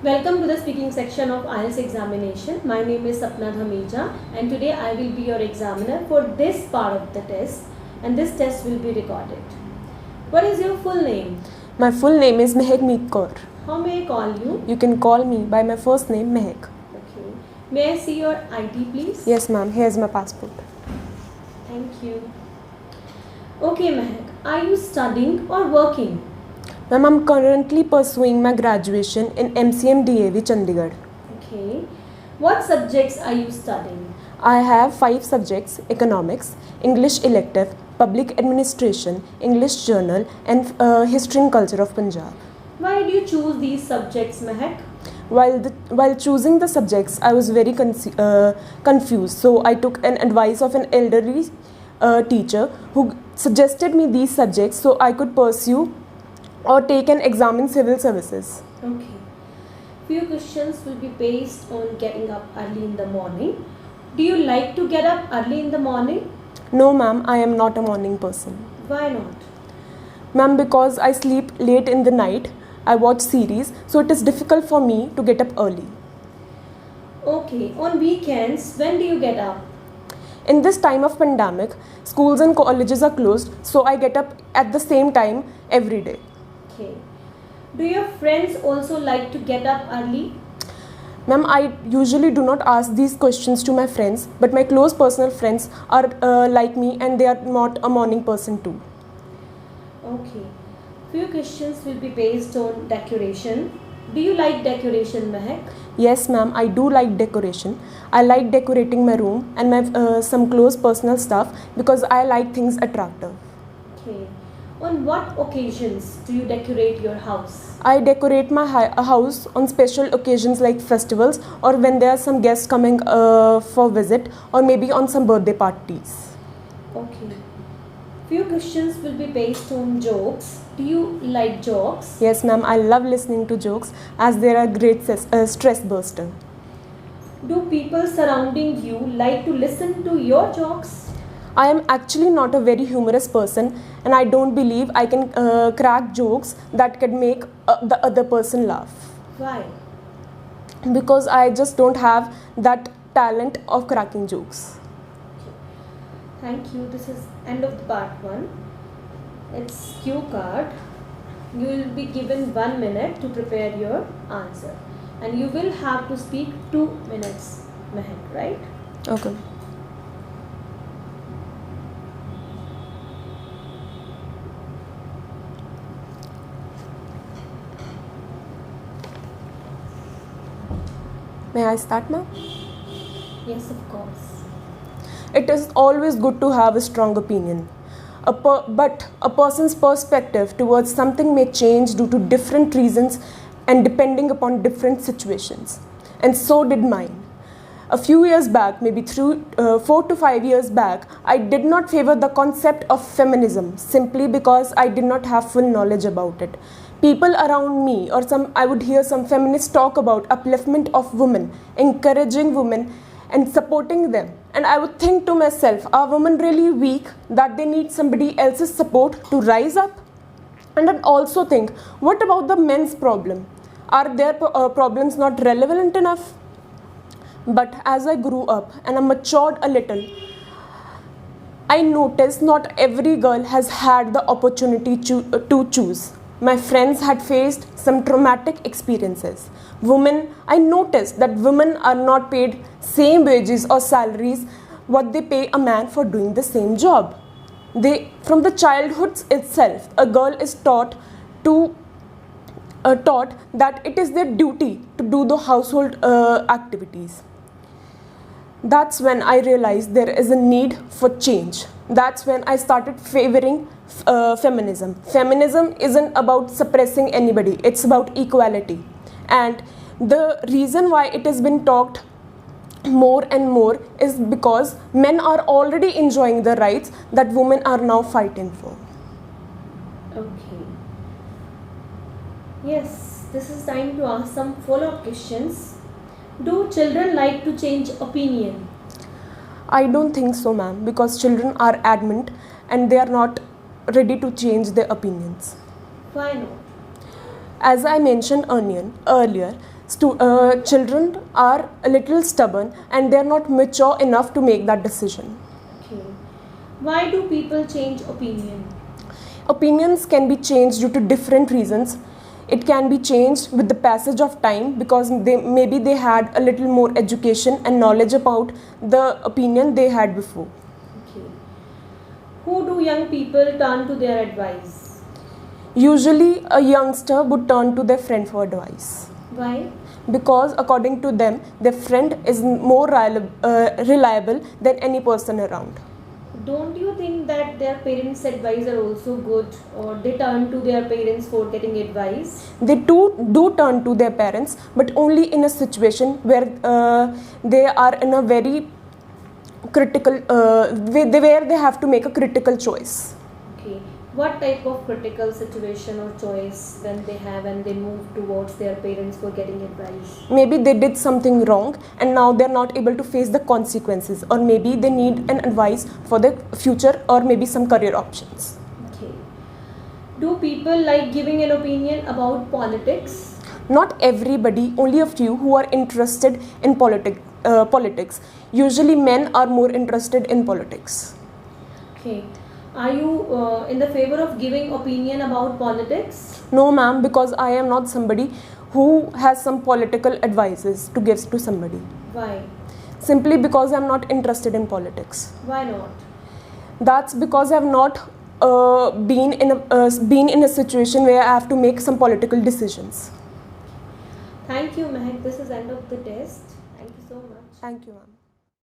Welcome to the speaking section of IELTS examination. My name is Sapna Dhameja and today I will be your examiner for this part of the test, and this test will be recorded. What is your full name? My full name is Mehak Meet Kaur. How may I call you? You can call me by my first name Mehak. Okay. May I see your ID please? Yes ma'am, here's my passport. Thank you. Okay Mehak, are you studying or working? Ma'am, I'm currently pursuing my graduation in MCM DAV Chandigarh. Okay. What subjects are you studying? I have 5 subjects: economics, English elective, public administration, English journal and history and culture of Punjab. Why did you choose these subjects, Mehak? While choosing the subjects, I was very confused. So I took an advice of an elderly teacher who suggested me these subjects so I could pursue or take an exam in civil services. Okay. Few questions will be based on getting up early in the morning. Do you like to get up early in the morning? No ma'am, I am not a morning person. Why not? Ma'am, because I sleep late in the night, I watch series, so it is difficult for me to get up early. Okay. On weekends, when do you get up? In this time of pandemic, schools and colleges are closed, so I get up at the same time every day. Okay. Do your friends also like to get up early? Ma'am, I usually do not ask these questions to my friends, but my close personal friends are like me and they are not a morning person too. Okay. Few questions will be based on decoration. Do you like decoration, Mehak? Yes ma'am, I do like decoration. I like decorating my room and my some close personal stuff because I like things attractive. Okay. On what occasions do you decorate your house? I decorate my house on special occasions like festivals or when there are some guests coming for visit or maybe on some birthday parties. Okay. Few questions will be based on jokes. Do you like jokes? Yes ma'am, I love listening to jokes as they are great stress buster. Do people surrounding you like to listen to your jokes? I am actually not a very humorous person and I don't believe I can crack jokes that can make the other person laugh. Why? Because I just don't have that talent of cracking jokes. Thank you. This is end of the part 1. It's cue card. You will be given 1 minute to prepare your answer. And you will have to speak 2 minutes, Mehak, right? Okay. May I start now? Yes, of course. It is always good to have a strong opinion. But a person's perspective towards something may change due to different reasons and depending upon different situations. And so did mine. A few years back, maybe 4 to 5 years back, I did not favor the concept of feminism simply because I did not have full knowledge about it. People around me or I would hear some feminists talk about upliftment of women, encouraging women and supporting them. And I would think to myself, are women really weak that they need somebody else's support to rise up? And I'd also think, what about the men's problem? Are their problems not relevant enough? But as I grew up and I matured a little, I noticed not every girl has had the opportunity to choose. My friends had faced some traumatic experiences. I noticed that women are not paid same wages or salaries what they pay a man for doing the same job. From the childhood itself, a girl is taught that it is their duty to do the household activities. That's when I realized there is a need for change. That's when I started favoring feminism. Feminism isn't about suppressing anybody, it's about equality. And the reason why it has been talked more and more is because men are already enjoying the rights that women are now fighting for. Okay. Yes, this is time to ask some follow-up questions. Do children like to change opinion? I don't think so, ma'am, because children are adamant and they are not ready to change their opinions. Why not? As I mentioned earlier, children are a little stubborn and they are not mature enough to make that decision. Okay. Why do people change opinion? Opinions can be changed due to different reasons. It can be changed with the passage of time because maybe they had a little more education and knowledge about the opinion they had before. Okay. Who do young people turn to their advice? Usually a youngster would turn to their friend for advice. Why? Because according to them, their friend is more reliable than any person around. Don't you think that their parents' advice are also good, or they turn to their parents for getting advice? They do turn to their parents, but only in a situation where they are in a very critical, where they have to make a critical choice. Okay. What type of critical situation or choice when they move towards their parents for getting advice? Maybe they did something wrong and now they're not able to face the consequences, or maybe they need an advice for their future or maybe some career options. Okay. Do people like giving an opinion about politics? Not everybody, only a few who are interested in politics. Usually men are more interested in politics. Okay. Are you in the favor of giving opinion about politics? No ma'am, because I am not somebody who has some political advices to give to somebody. Why? Simply because I am not interested in politics. Why not? That's because I have not been in a situation where I have to make some political decisions. Thank you, Mehak. This is end of the test. Thank you so much. Thank you ma'am.